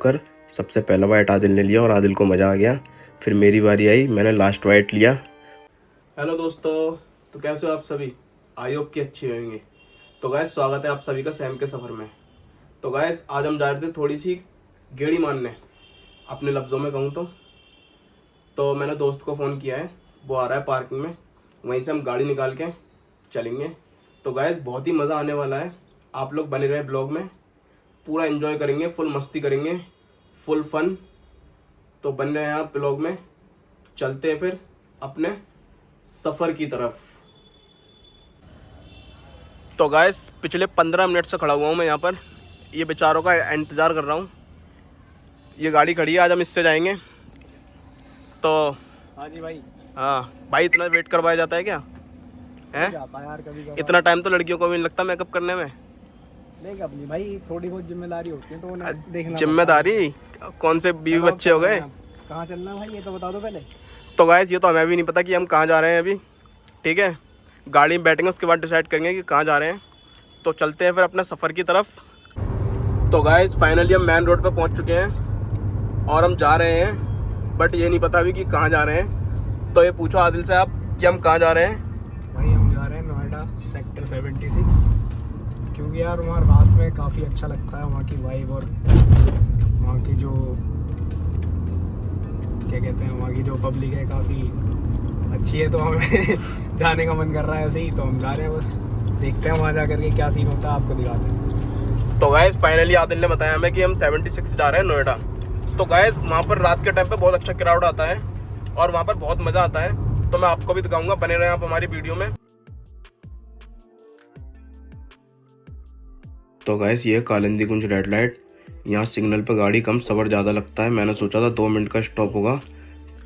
कर सबसे पहला वाइट आदिल ने लिया और आदिल को मज़ा आ गया। फिर मेरी बारी आई, मैंने लास्ट वाइट लिया। हेलो दोस्तों, तो कैसे हो आप सभी? आई होप कि अच्छे होंगे। तो गाइस स्वागत है आप सभी का सैम के सफ़र में। तो गाइस आज हम जा रहे थे थोड़ी सी गेड़ी मारने, अपने लफ्ज़ों में कहूँ तो मैंने दोस्त को फ़ोन किया है, वो आ रहा है पार्किंग में, वहीं से हम गाड़ी निकाल के चलेंगे। तो गाइस बहुत ही मज़ा आने वाला है, आप लोग बने रहे ब्लॉग में, पूरा एंजॉय करेंगे, फुल मस्ती करेंगे, फुल फन। तो बन रहे हैं आप ब्लॉग में। चलते हैं फिर अपने सफ़र की तरफ। तो गाइस पिछले 15 मिनट से खड़ा हुआ हूँ मैं यहाँ पर, ये बेचारों का इंतज़ार कर रहा हूँ। ये गाड़ी खड़ी है, आज हम इससे जाएंगे। तो हाँ जी भाई। हाँ भाई, इतना वेट करवाया जाता है क्या? हैं? जाता यार कभी कभार। इतना टाइम तो लड़कियों को भी नहीं लगता मेकअप करने में। नहीं अपनी भाई थोड़ी बहुत जिम्मेदारी होती है तो उन्हें देखना जिम्मेदारी कौन से बीवी बच्चे हो गए? कहाँ चलना भाई ये तो बता दो पहले। तो गाइस ये तो हमें भी नहीं पता कि हम कहाँ जा रहे हैं अभी। ठीक है, गाड़ी में बैठेंगे उसके बाद डिसाइड करेंगे कि कहाँ जा रहे हैं। तो चलते हैं फिर अपने सफ़र की तरफ। तो गाइस फाइनली हम मेन रोड पे पहुंच चुके हैं और हम जा रहे हैं, बट ये नहीं पता अभी कि कहाँ जा रहे हैं। तो ये पूछो आदिल से आप कि हम कहाँ जा रहे हैं। भाई हम जा रहे हैं नोएडा सेक्टर 76, क्योंकि यार वहाँ रात में काफ़ी अच्छा लगता है, वहाँ की वाइब और वहाँ की जो क्या कहते हैं वहाँ की जो पब्लिक है काफ़ी अच्छी है। तो हमें जाने का मन कर रहा है ऐसे ही, तो हम जा रहे हैं। बस देखते हैं वहाँ जा करके क्या सीन होता है, आपको दिखाते हैं। तो गाइस फाइनली आदिल ने बताया हमें कि हम 76 जा रहे हैं नोएडा। तो गाइस वहाँ पर रात के टाइम पे बहुत अच्छा क्राउड आता है और वहाँ पर बहुत मज़ा आता है। तो मैं आपको भी दिखाऊंगा, बने रहे आप हमारी वीडियो में। तो गाइस ये कालिंदी कुंज रेड लाइट, यहाँ सिग्नल पर गाड़ी कम सबर ज़्यादा लगता है। मैंने सोचा था 2 मिनट का स्टॉप होगा,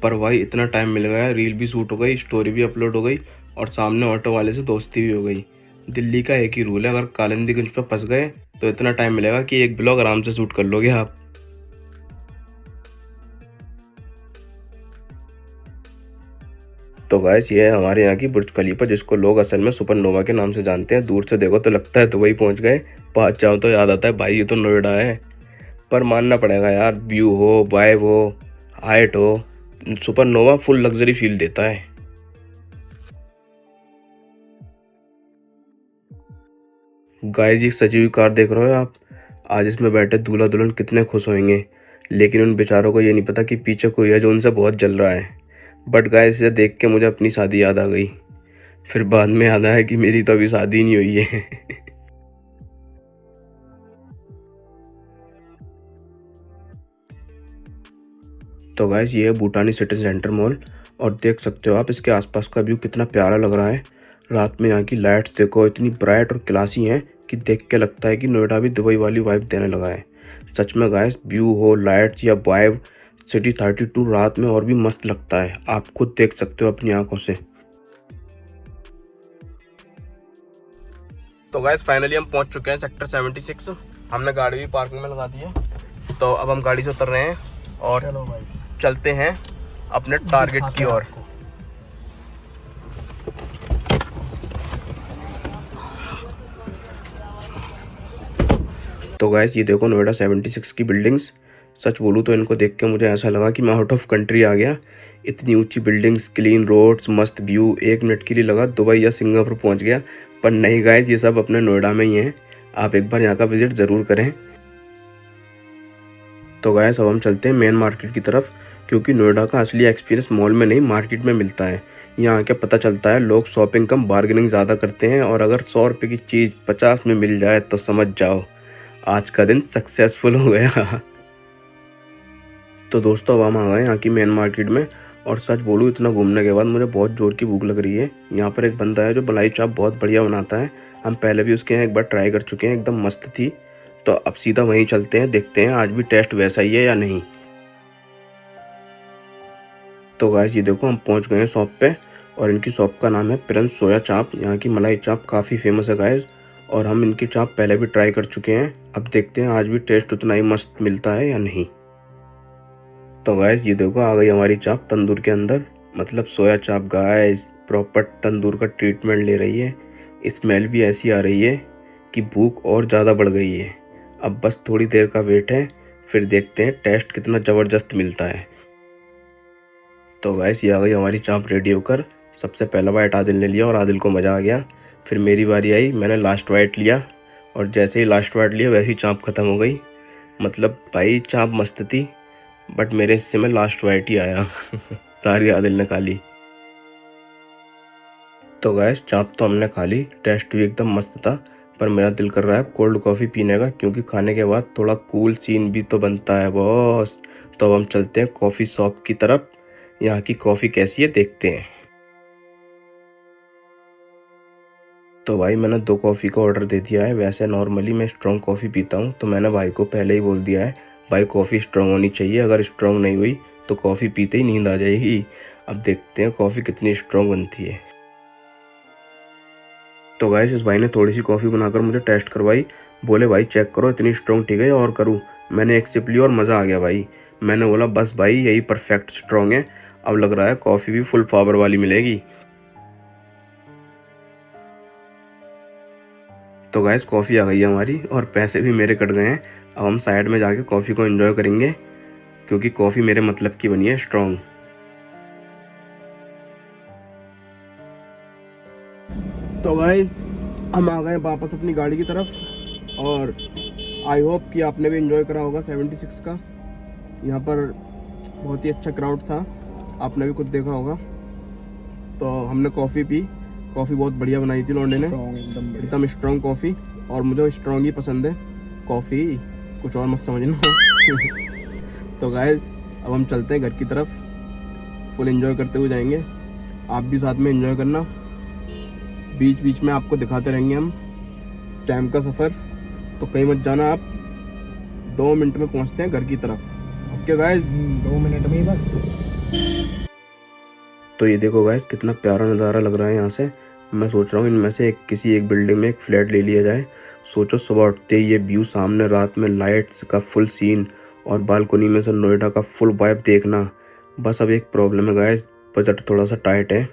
पर भाई इतना टाइम मिल गया, रील भी शूट हो गई, स्टोरी भी अपलोड हो गई और सामने ऑटो वाले से दोस्ती भी हो गई। दिल्ली का एक ही रूल है, अगर कालिंदी कुंज पर फंस गए तो इतना टाइम मिलेगा कि एक ब्लॉग आराम से शूट कर लोगे आप। तो गाइस ये है हमारे यहाँ की बुर्ज खलीफा, जिसको लोग असल में सुपरनोवा के नाम से जानते हैं। दूर से देखो तो लगता है दुबई पहुँच गए, पास जाओ तो याद आता है भाई ये तो नोएडा है। पर मानना पड़ेगा यार, व्यू हो, वाइब हो, हाइट हो, सुपरनोवा फुल लग्जरी फील देता है। गाइस ये सजी हुई कार देख रहे हो आप, आज इसमें बैठे दूल्हा दुल्हन कितने खुश होंगे, लेकिन उन बेचारों को ये नहीं पता कि पीछे कोई है जो उनसे बहुत जल रहा है। बट गाइस इसे देख के मुझे अपनी शादी याद आ गई, फिर बाद में याद आया कि मेरी तो अभी शादी नहीं हुई है। तो गाइस ये है भूटानी सिटी सेंटर मॉल और देख सकते हो आप इसके आसपास का व्यू कितना प्यारा लग रहा है। रात में यहाँ की लाइट्स देखो, इतनी ब्राइट और क्लासी हैं कि देख के लगता है कि नोएडा भी दुबई वाली वाइब देने लगा है। सच में गाइस, व्यू हो, लाइट्स या वाइब, सिटी 32 रात में और भी मस्त लगता है, आप खुद देख सकते हो अपनी आंखों से। तो गाइस फाइनली हम पहुंच चुके हैं सेक्टर 76। हमने गाड़ी भी पार्किंग में लगा दी है। तो अब हम गाड़ी से उतर रहे हैं और चलो भाई चलते हैं अपने टारगेट की ओर। तो गाइस ये देखो नोएडा 76 की बिल्डिंग्स, सच बोलूँ तो इनको देख के मुझे ऐसा लगा कि मैं आउट ऑफ कंट्री आ गया। इतनी ऊंची बिल्डिंग्स, क्लीन रोड्स, मस्त व्यू, 1 मिनट के लिए लगा दुबई या सिंगापुर पहुंच गया। पर नहीं गाइस, ये सब अपने नोएडा में ही है, आप एक बार यहाँ का विजिट ज़रूर करें। तो गाइस अब हम चलते हैं मेन मार्केट की तरफ, क्योंकि नोएडा का असली एक्सपीरियंस मॉल में नहीं मार्केट में मिलता है। यहाँ क्या पता चलता है, लोग शॉपिंग कम बार्गेनिंग ज़्यादा करते हैं और अगर 100 रुपये की चीज़ 50 में मिल जाए तो समझ जाओ आज का दिन सक्सेसफुल हो गया। तो दोस्तों अब हम आ गए यहाँ की मेन मार्केट में और सच बोलूँ इतना घूमने के बाद मुझे बहुत जोर की भूख लग रही है। यहाँ पर एक बंदा है जो मलाई चाप बहुत बढ़िया बनाता है, हम पहले भी उसके यहाँ एक बार ट्राई कर चुके हैं, एकदम मस्त थी। तो अब सीधा वहीं चलते हैं, देखते हैं आज भी टेस्ट वैसा ही है या नहीं। तो गाइस ये देखो हम पहुँच गए हैं शॉप पे और इनकी शॉप का नाम है प्रिंस सोया चाप। यहाँ की मलाई चाप काफ़ी फेमस है गाइस और हम इनकी चाप पहले भी ट्राई कर चुके हैं। अब देखते हैं आज भी टेस्ट उतना ही मस्त मिलता है या नहीं। तो गाइस ये देखो आ गई हमारी चाप तंदूर के अंदर, मतलब सोया चाप गाइस प्रॉपर तंदूर का ट्रीटमेंट ले रही है। स्मेल भी ऐसी आ रही है कि भूख और ज़्यादा बढ़ गई है। अब बस थोड़ी देर का वेट है, फिर देखते हैं टेस्ट कितना ज़बरदस्त मिलता है। तो गैस ये आ गई हमारी चाँप रेडी होकर। सबसे पहला बाइट आदिल ने लिया और आदिल को मज़ा आ गया। फिर मेरी बारी आई, मैंने लास्ट बाइट लिया और जैसे ही लास्ट बाइट लिया वैसे ही चाँप ख़त्म हो गई। मतलब भाई चाँप मस्त थी, बट मेरे हिस्से में लास्ट बाइट ही आया। सारी आदिल ने खा ली। तो गैस चाँप तो हमने खा ली, टेस्ट भी एकदम मस्त था, पर मेरा दिल कर रहा है कोल्ड कॉफ़ी पीने का, क्योंकि खाने के बाद थोड़ा कूल सीन भी तो बनता है बॉस। तो अब हम चलते हैं कॉफ़ी शॉप की तरफ, यहाँ की कॉफ़ी कैसी है देखते हैं। तो भाई मैंने 2 कॉफ़ी का ऑर्डर दे दिया है। वैसे नॉर्मली मैं स्ट्रॉन्ग कॉफ़ी पीता हूँ, तो मैंने भाई को पहले ही बोल दिया है भाई कॉफ़ी स्ट्रॉन्ग होनी चाहिए, अगर स्ट्रॉन्ग नहीं हुई तो कॉफ़ी पीते ही नींद आ जाएगी। अब देखते हैं कॉफ़ी कितनी स्ट्रॉन्ग बनती है। तो गाइस इस भाई ने थोड़ी सी कॉफ़ी बनाकर मुझे टेस्ट करवाई। बोले भाई चेक करो इतनी स्ट्रॉन्ग ठीक है और करूँ। मैंने एक सिप ली और मज़ा आ गया भाई। मैंने बोला बस भाई यही परफेक्ट स्ट्रॉन्ग है। अब लग रहा है कॉफ़ी भी फुल पावर वाली मिलेगी। तो गाइस कॉफ़ी आ गई है हमारी और पैसे भी मेरे कट गए हैं। अब हम साइड में जाके कॉफ़ी को एंजॉय करेंगे, क्योंकि कॉफ़ी मेरे मतलब की बनी है स्ट्रॉन्ग। तो गाइस हम आ गए वापस अपनी गाड़ी की तरफ और आई होप कि आपने भी एंजॉय करा होगा 76 का। यहाँ पर बहुत ही अच्छा क्राउड था, आपने भी कुछ देखा होगा। तो हमने कॉफ़ी पी, कॉफ़ी बहुत बढ़िया बनाई थी लौंडे ने, एकदम स्ट्रॉन्ग कॉफ़ी। और मुझे स्ट्रॉन्ग ही पसंद है कॉफ़ी, कुछ और मत समझना। तो गाइस अब हम चलते हैं घर की तरफ, फुल एंजॉय करते हुए जाएंगे। आप भी साथ में एंजॉय करना, बीच बीच में आपको दिखाते रहेंगे हम सैम का सफ़र। तो कहीं मत जाना आप, 2 मिनट में पहुंचते हैं घर की तरफ। ओके गाइस 2 मिनट में ही बस। तो ये देखो गाइस कितना प्यारा नज़ारा लग रहा है यहाँ से। मैं सोच रहा हूँ इनमें से किसी एक बिल्डिंग में एक फ्लैट ले लिया जाए। सोचो सुबह उठते ही ये व्यू सामने, रात में लाइट्स का फुल सीन और बालकनी में से नोएडा का फुल वाइब देखना। बस अब एक प्रॉब्लम है गाइस, बजट थोड़ा सा टाइट है।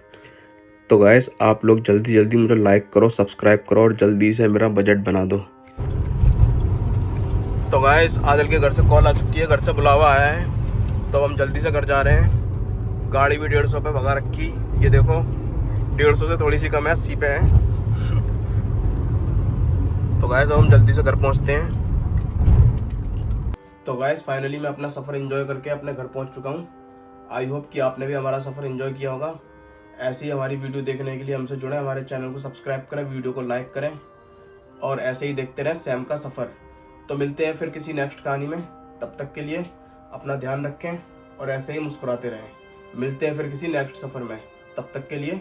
तो गाइस आप लोग जल्दी जल्दी मुझे लाइक करो, सब्सक्राइब करो और जल्दी से मेरा बजट बना दो। तो गाइस आदिल के घर से कॉल आ चुकी है, घर से बुलावा आया है, तो हम जल्दी से घर जा रहे हैं। गाड़ी भी 150 पे भगा रखी, ये देखो 150 से थोड़ी सी कम है, 80 पे है। तो गाइस अब हम जल्दी से घर पहुंचते हैं। तो गाइस फाइनली मैं अपना सफ़र एंजॉय करके अपने घर पहुंच चुका हूं। आई होप कि आपने भी हमारा सफ़र एंजॉय किया होगा। ऐसे ही हमारी वीडियो देखने के लिए हमसे जुड़े, हमारे चैनल को सब्सक्राइब करें, वीडियो को लाइक करें और ऐसे ही देखते रहें सैम का सफ़र। तो मिलते हैं फिर किसी नेक्स्ट कहानी में, तब तक के लिए अपना ध्यान रखें और ऐसे ही मुस्कुराते रहें। मिलते हैं फिर किसी नेक्स्ट सफ़र में, तब तक के लिए